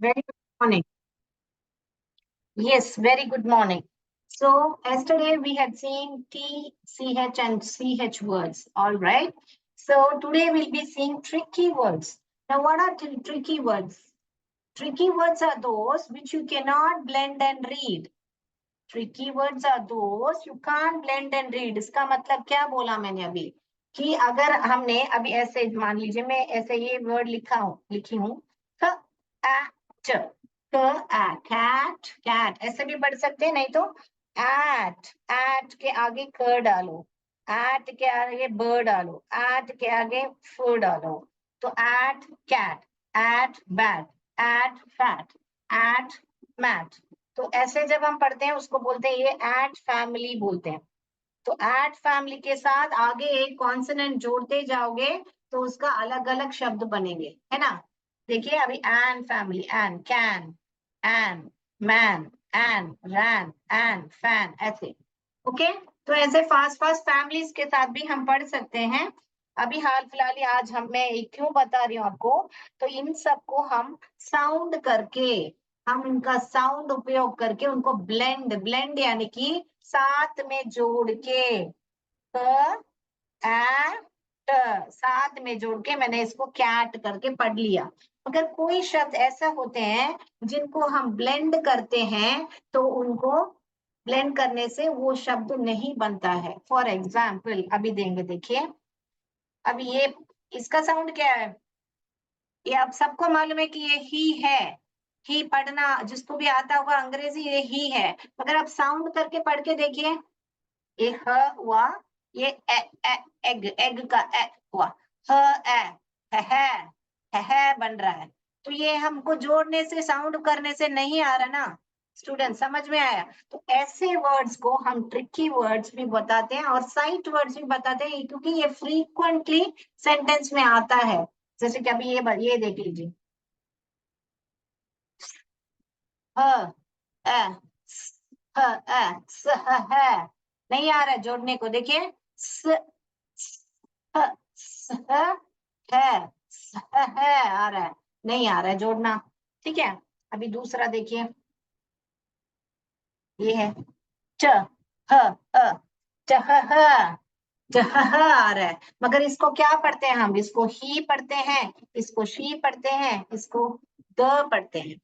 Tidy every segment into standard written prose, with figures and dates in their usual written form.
Very good morning. Yes, very good morning. So, yesterday we had seen T, CH, and CH words. All right. So, today we'll be seeing tricky words. Now, what are tricky words? Tricky words are those which you cannot blend and read. Tricky words are those you can't blend and read. इसका मतलब क्या बोला मैंने अभी कि अगर हमने अभी ऐसे मान लीजिए मैं ऐसे ये वर्ड लिखी हूँ कैट कैट ऐसे भी पढ़ सकते हैं नहीं तो एट एट के आगे क डालो एट के आगे ब डालो एट के आगे फ डालो तो at cat at bat at fat at mat तो ऐसे जब हम पढ़ते हैं उसको बोलते हैं ये एट फैमिली बोलते हैं तो एट फैमिली के साथ आगे एक कॉन्सोनेंट जोड़ते जाओगे तो उसका अलग अलग शब्द बनेंगे है ना देखिए अभी an family an can an man an ran an fan ऐसे ओके तो ऐसे फास्ट फास्ट फैमिलीज के साथ भी हम पढ़ सकते हैं अभी हाल फिलहाल ही आज मैं क्यों बता रही हूँ आपको तो इन सबको हम साउंड करके हम इनका साउंड उपयोग करके उनको ब्लेंड ब्लेंड यानी कि साथ में जोड़ के साथ में जोड़ के मैंने इसको कैट करके पढ़ लिया अगर कोई शब्द ऐसा होते हैं जिनको हम ब्लेंड करते हैं तो उनको ब्लेंड करने से वो शब्द नहीं बनता है फॉर एग्जाम्पल अभी देंगे देखिए अभी ये इसका साउंड क्या है ये आप सबको मालूम है कि ये ही है ही पढ़ना जिसको भी आता होगा अंग्रेजी ये ही है अगर आप साउंड करके पढ़ के देखिए ये ह हुआ ये एग एग का ए हुआ ह ए है बन रहा है तो ये हमको जोड़ने से साउंड करने से नहीं आ रहा ना स्टूडेंट समझ में आया तो ऐसे वर्ड्स को हम ट्रिकी वर्ड्स भी बताते हैं और साइट वर्ड्स भी बताते हैं क्योंकि ये फ्रीक्वेंटली सेंटेंस में आता है जैसे कि अभी ये देख लीजिए ह ए ह ए स है नहीं आ रहा है जोड़ने को देखिए स ह स है स है आ रहा है नहीं आ रहा है जोड़ना ठीक है अभी दूसरा देखिए ये है च ह अ चह जह आ रहा है मगर इसको क्या पढ़ते हैं हम इसको ही पढ़ते हैं इसको शी पढ़ते हैं इसको द पढ़ते हैं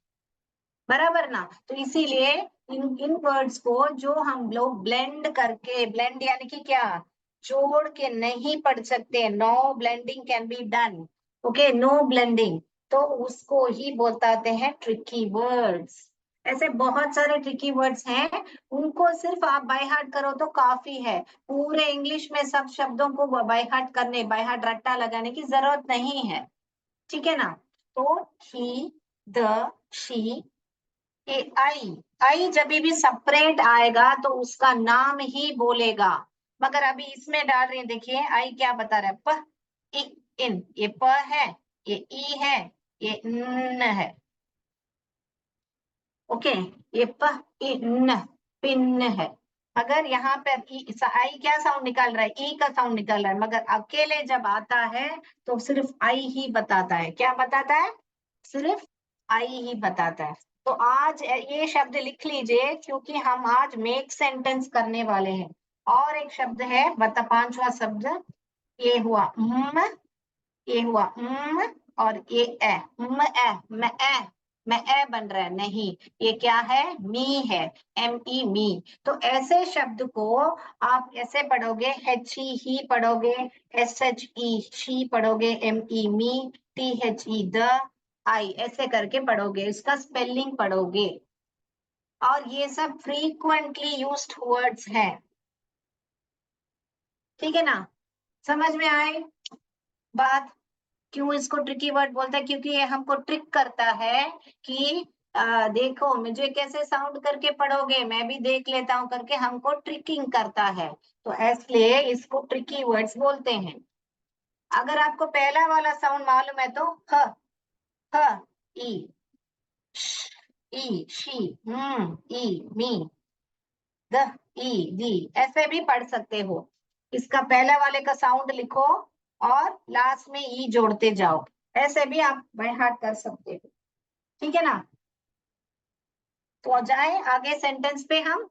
बराबर ना तो इसीलिए इन वर्ड्स को जो हम लोग ब्लेंड करके ब्लेंड यानी कि क्या जोड़ के नहीं पढ़ सकते no blending can be done okay no blending तो उसको ही बोलते हैं ट्रिकी वर्ड्स ऐसे बहुत सारे ट्रिकी वर्ड्स हैं उनको सिर्फ आप बाय हार्ट करो तो काफी है पूरे इंग्लिश में सब शब्दों को बाय हार्ट करने बाय हार्ट रट्टा लगाने की जरूरत नहीं है ठीक है ना तो ही द शी आई जब भी सेपरेट आएगा तो उसका नाम ही बोलेगा मगर अभी इसमें डाल रहे हैं देखिए आई क्या बता रहा है प इ इन ये प है ये ई है ये न है ओके ये प इन पिन है मगर यहाँ पे आई क्या साउंड निकाल रहा है ई का साउंड निकाल रहा है मगर अकेले जब आता है तो सिर्फ आई ही बताता है क्या बताता है सिर्फ आई ही बताता है तो आज ये शब्द लिख लीजिए क्योंकि हम आज मेक सेंटेंस करने वाले हैं और एक शब्द है बता पांचवा शब्द ये हुआ ये हुआ और ये ए मैं ए बन रहा है नहीं ये क्या है मी है एम ई मी तो ऐसे शब्द को आप ऐसे पढ़ोगे एच ई ही पढ़ोगे एस एच ई शी पढ़ोगे M E me T H E the I ऐसे करके पढ़ोगे इसका स्पेलिंग पढ़ोगे और ये सब फ्रीक्वेंटली यूज्ड वर्ड्स हैं ठीक है ना समझ में आए बात क्यों इसको ट्रिकी वर्ड बोलता है क्योंकि ये हमको ट्रिक करता है कि देखो मुझे कैसे साउंड करके पढ़ोगे मैं भी देख लेता हूं करके हमको ट्रिकिंग करता है तो इसलिए इसको ट्रिकी वर्ड्स बोलते हैं अगर आपको पहला वाला साउंड मालूम है तो ह ई ई शी ई मी द ई दी ऐसे भी पढ़ सकते हो इसका पहला वाले का साउंड लिखो और लास्ट में ई जोड़ते जाओ ऐसे भी आप बाय हार्ट कर सकते हो ठीक है ना। तो आ जाए आगे सेंटेंस पे हम।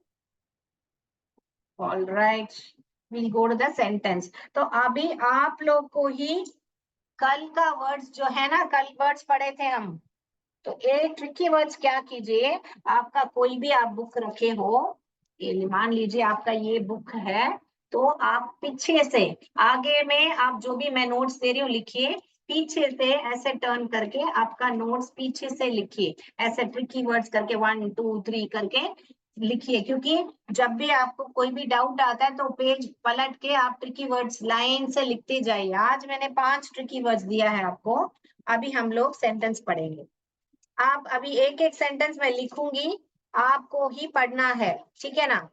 All right, will go to the sentence. तो अभी आप लोग को ही कल का वर्ड्स जो है ना, कल वर्ड्स पढ़े थे हम, तो एक ट्रिकी वर्ड्स क्या कीजिए, आपका कोई भी आप बुक रखे हो, ये मान लीजिए आपका ये बुक है, तो आप पीछे से, आगे में आप जो भी मैं नोट्स दे रही हूँ लिखिए, पीछे से ऐसे टर्न करके आपका नोट्स पीछे से लिखिए, ऐसे ट्रिकी वर्ड्स करके 1 2 3 करके लिखिए, क्योंकि जब भी आपको कोई भी डाउट आता है तो पेज पलट के आप ट्रिकी वर्ड्स लाइन से लिखते जाइए। आज मैंने 5 ट्रिकी वर्ड्स दिया है आपको, अभी हम लोग सेंटेंस पढ़ेंगे। आप अभी एक एक सेंटेंस में लिखूंगी, आपको ही पढ़ना है, ठीक है ना।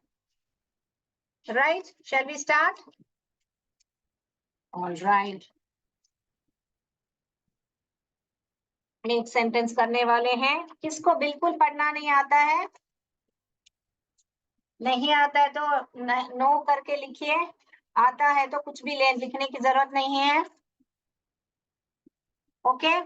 Right, shall we start. All right, एक सेंटेंस करने वाले हैं। किसको बिल्कुल पढ़ना नहीं आता है, नहीं आता है तो नो करके लिखिए, आता है तो कुछ भी लिखने की जरूरत नहीं है। Okay,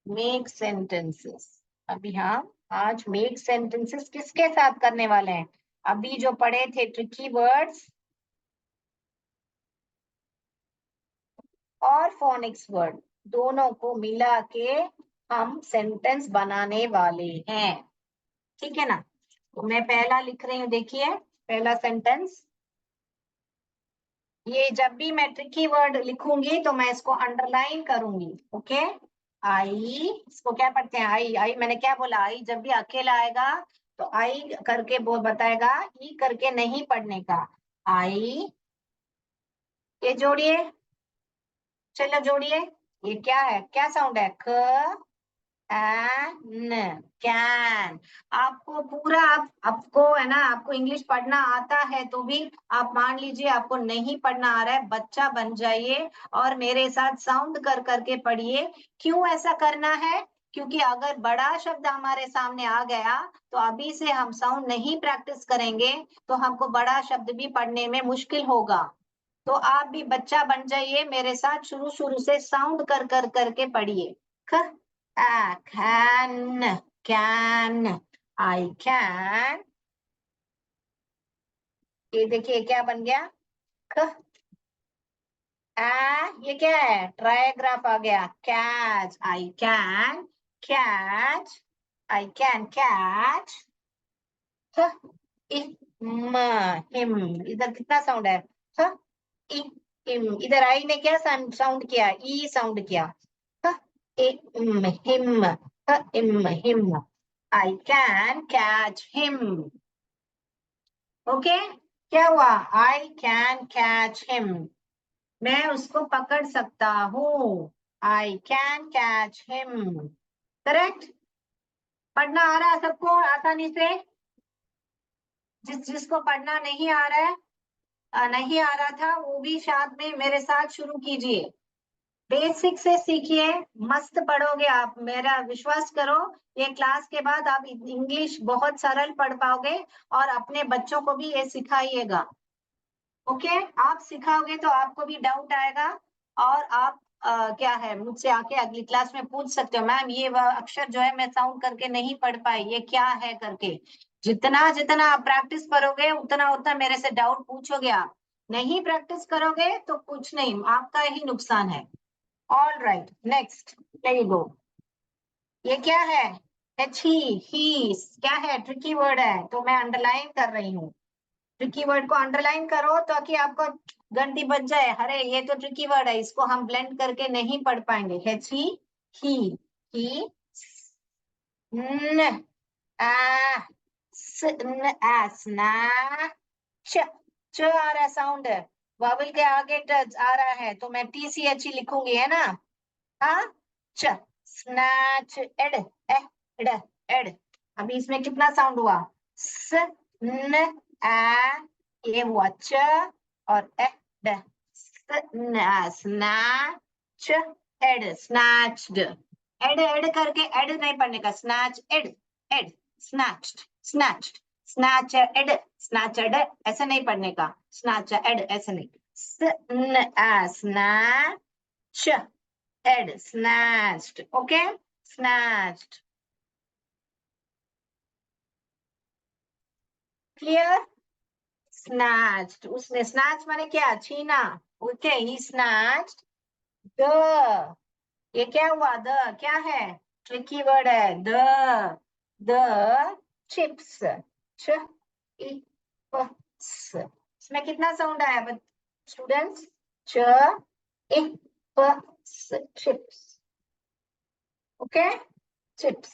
make sentences. अभी हम आज मेक सेंटेंसेस किसके साथ करने वाले हैं, अभी जो पढ़े थे ट्रिकी वर्ड्स और फोनिक्स वर्ड, दोनों को मिला के हम सेंटेंस बनाने वाले हैं, ठीक है ना। तो मैं पहला लिख रही हूँ, देखिए पहला सेंटेंस। ये जब भी मैं ट्रिकी वर्ड लिखूंगी तो मैं इसको अंडरलाइन करूंगी। ओके, आई, इसको क्या पढ़ते हैं, आई, आई मैंने क्या बोला, आई जब भी अकेला आएगा तो आई करके वो बताएगा, ई करके नहीं पढ़ने का। आई, ये जोड़िए, चलो जोड़िए, ये क्या है, क्या साउंड है, क एन, कैन। आपको पूरा, आपको है ना, आपको इंग्लिश पढ़ना आता है तो भी आप मान लीजिए आपको नहीं पढ़ना आ रहा है, बच्चा बन जाइए और मेरे साथ साउंड कर करके पढ़िए। क्यों ऐसा करना है, क्योंकि अगर बड़ा शब्द हमारे सामने आ गया तो अभी से हम साउंड नहीं प्रैक्टिस करेंगे तो हमको बड़ा शब्द भी पढ़ने में मुश्किल होगा। तो आप भी बच्चा बन जाइए, मेरे साथ शुरू शुरू से साउंड कर कर करके पढ़िए। ख, कैन, आई कैन। ये देखिए क्या बन गया, ख, ये क्या है, ट्रायग्राफ आ गया, catch, I can catch, I can catch. Him, इधर कितना साउंड है, ह, इ, हिम, इधर आई ने क्या साउंड किया, ई साउंड किया, ह, him, him, I can catch him. Okay, क्या हुआ, आई कैन कैच हिम, मैं उसको पकड़ सकता हूँ, I can catch him. Correct, पढ़ना आ रहा है सबको आसानी से, जिसको पढ़ना नहीं आ रहा है, नहीं आ रहा था, वो भी साथ में मेरे साथ शुरू कीजिए, बेसिक से सीखिए, मस्त पढ़ोगे आप, मेरा विश्वास करो, ये क्लास के बाद आप इंग्लिश बहुत सरल पढ़ पाओगे और अपने बच्चों को भी ये सिखाइएगा। ओके, आप सिखाओगे तो आपको भी डाउट आएगा और आप क्या है, मुझसे आके अगली क्लास में पूछ सकते हो, मैम ये अक्षर जो है मैं साउंड करके नहीं पढ़ पाई, ये क्या है करके। जितना जितना आप प्रैक्टिस करोगे उतना उतना मेरे से डाउट पूछोगे आप, नहीं प्रैक्टिस करोगे तो कुछ नहीं, आपका ही नुकसान है। All right, next, let go. ये क्या है, एच ही, क्या है, ट्रिकी वर्ड है तो मैं अंडरलाइन कर रही हूँ। ट्रिकी वर्ड को अंडरलाइन करो ताकि आपको घंटी बज जाए, अरे ये तो ट्रिकी वर्ड है, इसको हम ब्लेंड करके नहीं पढ़ पाएंगे। एच ही, न, आ, स, न, आ, स्ना, च, च आ रहा है साउंड, वावल के आगे टच आ रहा है तो मैं टी सी एच ही लिखूंगी, है ना। हाँ, च, स्नैच, एड, एड, एड। अभी इसमें कितना साउंड हुआ, स, न, आ, ये हुआ च और ed, snatch, ed, snatched, ed ed करके एड नहीं पढ़ने का, snatch ed, ed, snatched, snatched, snatch ed, snatch ed ऐसे नहीं पढ़ने का, स्नैच एड ऐसे नहीं, snatch ed, snatched. Okay, snatched. Clear? Snatched. उसने snatch माने क्या? छीना. Okay, he snatched the. ये क्या हुआ? The क्या है? Tricky word है. The chips. च I प स. इसमें कितना साउंड आया स्टूडेंट्स? च I प स. Chips. Okay, chips.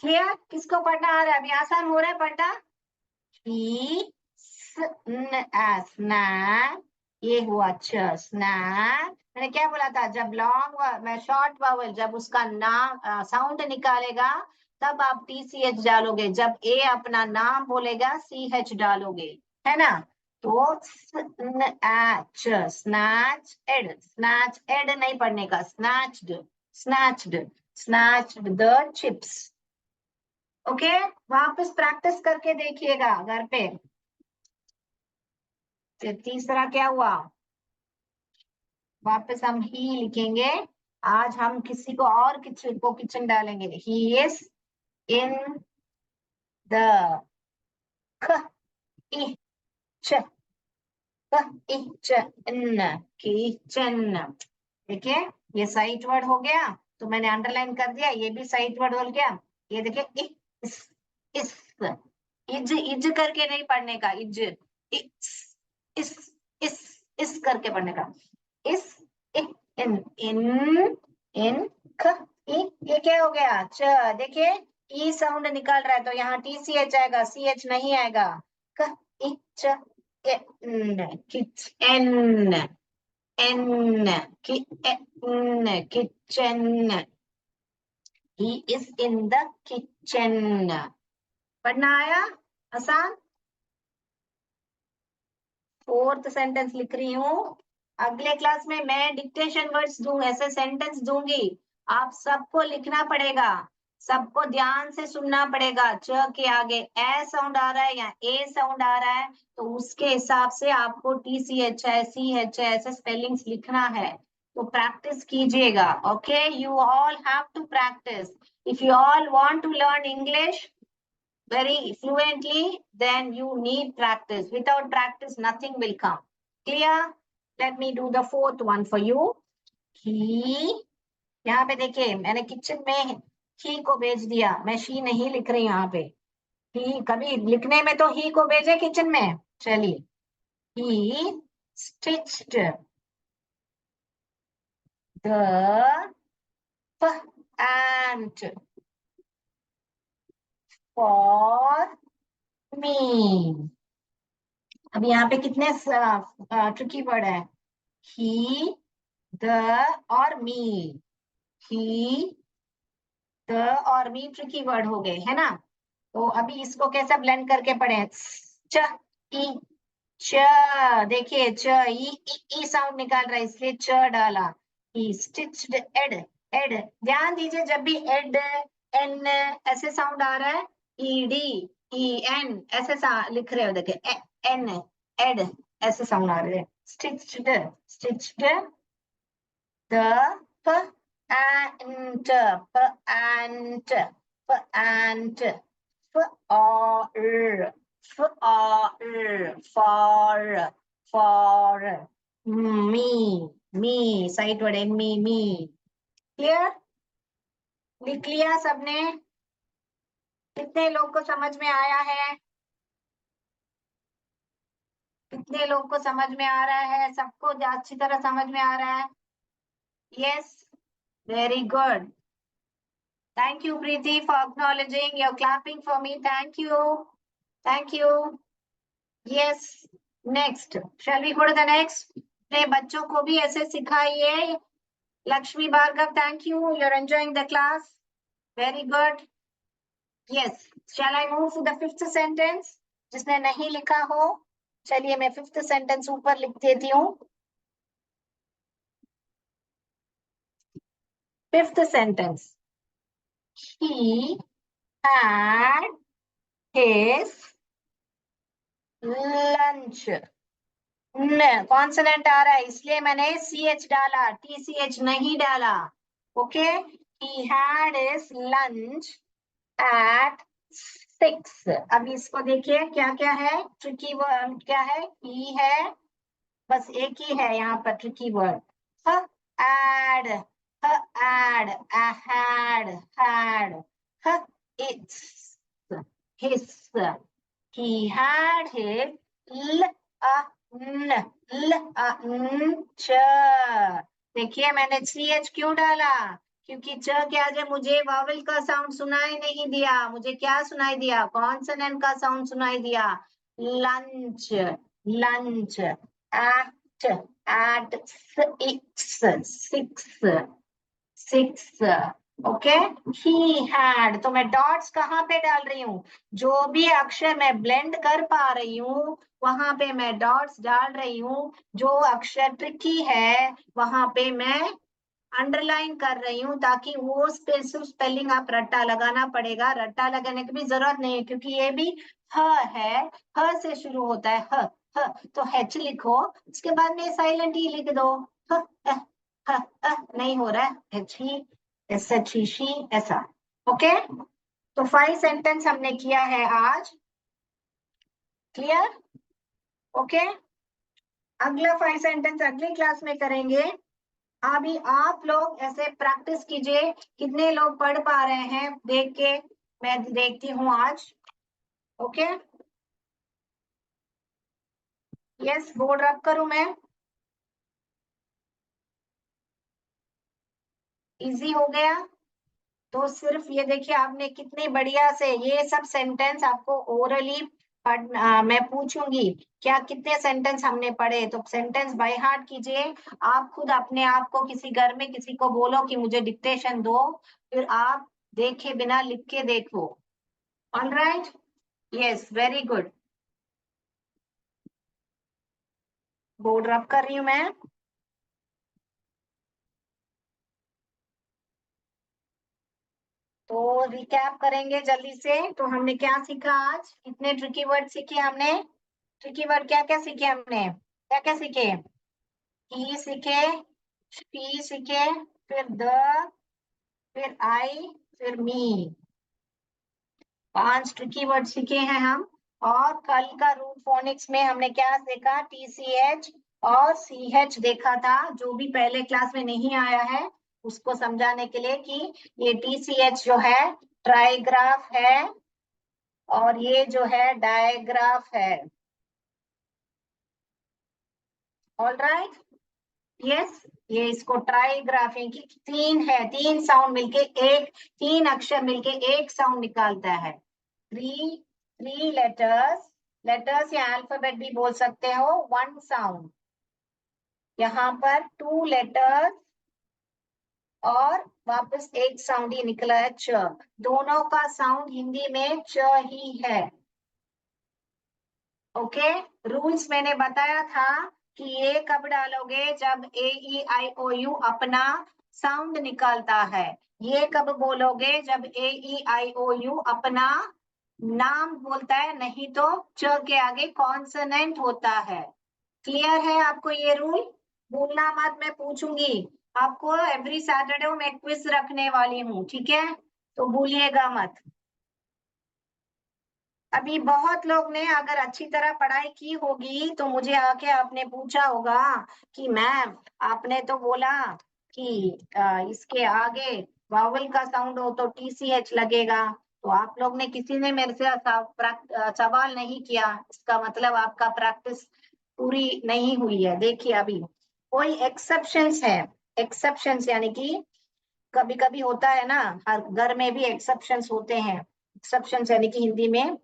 क्लियर? किसको पढ़ना आ रहा है? अभी आसान हो रहा है पढ़ना. ही स्नैप. ये हुआ च, स्नैप. मैंने क्या बोला था? जब लॉन्ग मैं शॉर्ट वावल जब उसका नाम साउंड निकालेगा तब आप टीसीएच डालोगे. जब ए अपना नाम बोलेगा सीएच डालोगे, है ना? तो snatch, snatch ed, snatch ed नहीं पढ़ने का. Snatched, snatched, snatched the chips. Okay, वापस प्रैक्टिस करके देखिएगा घर पे. फिर तीसरा क्या हुआ? वापस हम ही लिखेंगे. आज हम किसी को और किचन डालेंगे. ही इज इन द ख इ च क इ च इन किचन. देखिए, ये साइट वर्ड हो गया तो मैंने अंडरलाइन कर दिया. ये भी साइट वर्ड हो गया. ये देखिए, इस इज इज करके नहीं पढ़ने का. इज इस इस इस करके पढ़ने का. इस इन इन इन ख इ. ये क्या हो गया? च. देखिए, ई साउंड निकाल रहा है तो यहाँ टीसीएच आएगा, सीएच नहीं आएगा. क इ च en kitchen. En kitchen. He is in the kitchen. पढ़ना आया? आसान. फोर्थ सेंटेंस लिख रही हूँ. अगले क्लास में मैं डिक्टेशन वर्ड्स दूं, ऐसे सेंटेंस दूंगी. आप सबको लिखना पड़ेगा. सबको ध्यान से सुनना पड़ेगा. च के आगे ए साउंड आ रहा है या ए साउंड आ रहा है तो उसके हिसाब से आपको टीसीएच है, सीएच है, ऐसे स्पेलिंग्स लिखना है. तो प्रैक्टिस कीजिएगा. Okay, you all have to practice. If you all want to learn English very fluently, then you need practice. Without practice, nothing will come. Clear? Let me do the fourth one for you. He, यहाँ पे देखिए मैंने kitchen में ही को भेज दिया. मैं she नहीं लिख रही यहाँ पे. ही कभी लिखने में तो ही को भेजे किचन में. चलिए, he stitched the ant for me. अब यहाँ पे कितने ट्रिकी वर्ड है? ही, द और मी. ही, द और मी ट्रिकी वर्ड हो गए, है ना? तो अभी इसको कैसे ब्लेंड करके पढ़े? च ई च. देखिए, च ई साउंड निकाल रहा है इसलिए च डाला. ही स्टिच्ड एड. एड ध्यान दीजिए, जब भी एड एन ऐसे साउंड आ रहा है, ई डी ई एन ऐसे लिख रहे हो. देखिए, एन एड ऐसे साउंड आ रहे हैं. Stitched, stitched the ant, ant, ant, for me side word है. मी. क्लियर? लिख लिया सबने? कितने लोग को समझ में आया है? कितने लोग को समझ में आ रहा है? सबको अच्छी तरह समझ में आ रहा है? Yes, very good. Thank you, Preeti, for acknowledging. You're clapping for me. Thank you. Thank you. Yes. Next. Shall we go to the next? अपने बच्चों को भी ऐसे सिखाइए. Lakshmi Bhargav, thank you. You're enjoying the class. Very good. Yes. Shall I move to the fifth sentence? जिसने नहीं लिखा हो, चलिए मैं fifth sentence ऊपर लिख देती हूँ. Fifth sentence. He had his lunch. न कॉन्सोनेंट आ रहा है इसलिए मैंने सी एच डाला, TCH नहीं डाला। Okay, he had his lunch at 6। अभी इसको देखिए क्या क्या है, ट्रिकी वर्ड क्या है, ही है, बस एक ही है यहाँ पर tricky word, ed, ed, had, it's, his, he had his, ch। देखिए मैंने सी एच क्यों डाला, क्योंकि च के आगे मुझे वावल का साउंड सुनाई नहीं दिया, मुझे क्या सुनाई दिया, कॉन्सोनेंट का साउंड सुनाई दिया, lunch, lunch, at 6, okay. He had, तो मैं डॉट्स कहाँ पे डाल रही हूँ, जो भी अक्षर मैं ब्लेंड कर पा रही हूँ वहां पे मैं डॉट्स डाल रही हूँ, जो अक्षर ट्रिकी है वहां पे मैं अंडरलाइन कर रही हूँ, ताकि वो स्पेलिंग आप रट्टा लगाना पड़ेगा, रट्टा लगाने की भी जरूरत नहीं है क्योंकि ये भी ह है, ह से शुरू होता है, ह, ह तो हैच लिखो, उसके बाद में साइलेंट ही लिख दो, ह, ह, ह, नहीं हो रहा है, H he, S H he, she, ऐसा। ओके, तो 5 सेंटेंस हमने किया है आज, क्लियर, ओके। अगला 5 सेंटेंस अगली क्लास में करेंगे। अभी आप लोग ऐसे प्रैक्टिस कीजिए, कितने लोग पढ़ पा रहे हैं देख के, मैं देखती हूँ आज, ओके। यस, बोर्ड रब करूं मैं, इजी हो गया। तो सिर्फ ये देखिए आपने कितनी बढ़िया से ये सब सेंटेंस आपको ओरली मैं पूछूंगी क्या कितने सेंटेंस हमने पढ़े, तो सेंटेंस बाय हार्ट कीजिए। आप खुद अपने आप को किसी घर में किसी को बोलो कि मुझे डिक्टेशन दो, फिर आप देखे बिना लिख के देखो। All right, yes, very good. Board रब कर रही हूं मैं। तो रिकैप करेंगे जल्दी से, तो हमने क्या सीखा आज, कितने ट्रिकी वर्ड सीखे हमने, ट्रिकी वर्ड क्या क्या सीखे हमने, क्या क्या सीखे, ही सीखे, शी सीखे, फिर द, फिर आई, फिर मी, 5 ट्रिकी वर्ड सीखे हैं हम। और कल का रूट फोनिक्स में हमने क्या सीखा, TCH और CH देखा था, जो भी पहले क्लास में नहीं आया है उसको समझाने के लिए कि ये TCH जो है ट्राइग्राफ है और ये जो है डायग्राफ है। ऑल राइट, यस, ये इसको ट्राइग्राफ है कि 3 है, 3 साउंड मिलके एक, 3 अक्षर मिलके एक साउंड निकालता है, थ्री, 3 लेटर्स, लेटर्स या अल्फाबेट भी बोल सकते हो, 1 साउंड। यहाँ पर 2 लेटर्स और वापस एक साउंड ही निकला है, च, दोनों का साउंड हिंदी में च ही है। ओके, रूल्स मैंने बताया था कि ये कब डालोगे, जब AEIOU अपना साउंड निकालता है, ये कब बोलोगे, जब AEIOU अपना नाम बोलता है, नहीं तो च के आगे कॉन्सोनेंट होता है। क्लियर है आपको ये रूल, भूलना मत, मैं पूछूंगी आपको एवरी सैटरडे मैं क्विज रखने वाली हूँ, ठीक है, तो भूलिएगा मत। अभी बहुत लोग ने अगर अच्छी तरह पढ़ाई की होगी तो मुझे आके आपने पूछा होगा कि मैम आपने तो बोला कि इसके आगे वावल का साउंड हो तो TCH लगेगा, तो आप लोग ने किसी ने मेरे से सवाल नहीं किया, इसका मतलब आपका प्रैक्टिस पूरी नहीं हुई है। देखिए अभी कोई एक्सेप्शंस है, एक्सेप्शंस यानी कि कभी कभी होता है ना, हर घर में भी एक्सेप्शंस होते हैं, एक्सेप्शंस यानी कि हिंदी में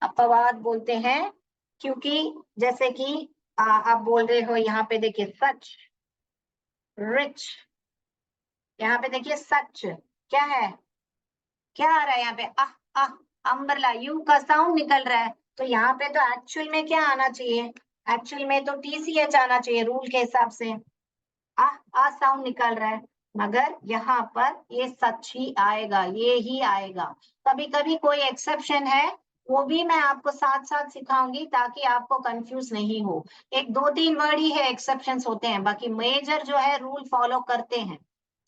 अपवाद बोलते हैं, क्योंकि जैसे कि आप बोल रहे हो यहाँ पे देखिए सच, रिच, यहाँ पे देखिए सच, क्या है, क्या आ रहा है यहाँ पे, अम्ब्रेला, यू का साउंड निकल रहा है, तो यहाँ पे तो एक्चुअल में क्या आना चाहिए, एक्चुअल में तो TCH आना चाहिए रूल के हिसाब से, साउंड निकल रहा है, मगर यहाँ पर ये सच ही आएगा, ये ही आएगा। कभी कभी कोई एक्सेप्शन है, वो भी मैं आपको साथ साथ सिखाऊंगी ताकि आपको कंफ्यूज नहीं हो। एक 2-3 वर्ड ही है एक्सेप्शंस होते हैं, बाकी मेजर जो है रूल फॉलो करते हैं।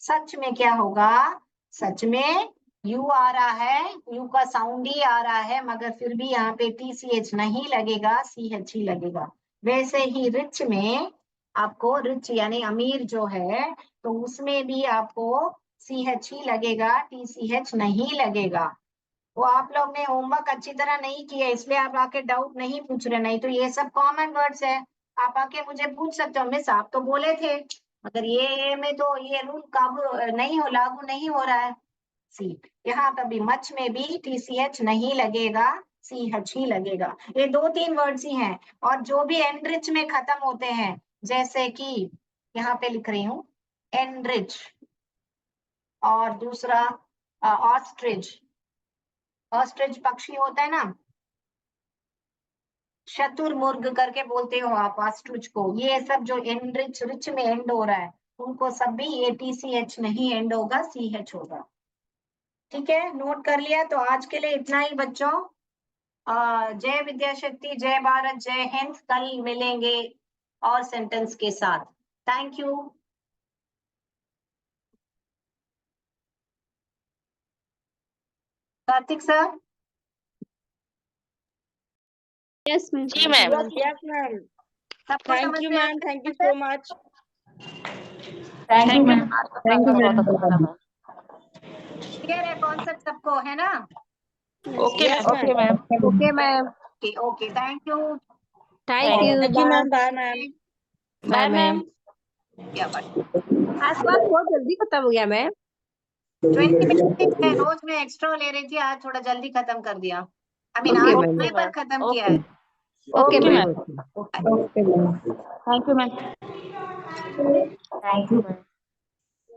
सच में क्या होगा, सच में यू आ रहा है, यू का साउंड ही आ रहा है, मगर फिर भी यहाँ पे TCH नहीं लगेगा, CH ही लगेगा। वैसे ही रिच में आपको, रिच यानी अमीर जो है, तो उसमें भी आपको CH ही लगेगा, TCH नहीं लगेगा। वो आप लोग ने होमवर्क अच्छी तरह नहीं किया, इसलिए आप आके डाउट नहीं पूछ रहे, नहीं तो ये सब कॉमन वर्ड्स है, आप आके मुझे पूछ सकते हो, मिस आप तो बोले थे, मगर ये में तो ये रूल काबू नहीं हो, लागू नहीं हो रहा है। सी, यहाँ पर भी मच में भी TCH नहीं लगेगा, CH ही लगेगा। ये 2-3 वर्ड्स ही हैं, और जो भी एनरिच में खत्म होते हैं, जैसे कि यहाँ पे लिख रही हूँ एनरिच, और दूसरा ऑस्ट्रिच, ऑस्ट्रिच पक्षी होता है ना, शतुरमुर्ग करके बोलते हो आप ऑस्ट्रिच को। ये सब जो एनरिच, रिच में एंड हो रहा है, उनको सब भी ये TCH नहीं एंड होगा, CH होगा। ठीक है, नोट कर लिया? तो आज के लिए इतना ही बच्चों। जय विद्याशक्ति, जय भारत, जय हिंद। कल मिलेंगे और सेंटेंस के साथ। Thank you. Karthik sir. Yes ma'am. जी मैम। Yes ma'am. सबको थैंक समझ यू में आ मैम, गया? Thank you so much. Thank you ma'am. Thank you ma'am. Clear है कॉन्सेप्ट सबको, है ना? Okay yes ma'am. Ma'am. Okay ma'am. Okay okay, thank you. Thank you. Thank you ma'am, bye ma'am. Bye ma'am. क्या बात, आज class बहुत जल्दी खत्म हो गया मैम। 20 मिनट है, रोज मैं एक्स्ट्रा ले रही थी, आज थोड़ा जल्दी खत्म कर दिया। आई मीन ओके आज मैम। समय पर खत्म किया है। Okay okay ma'am. Ma'am. Thank you ma'am. Thank you ma'am.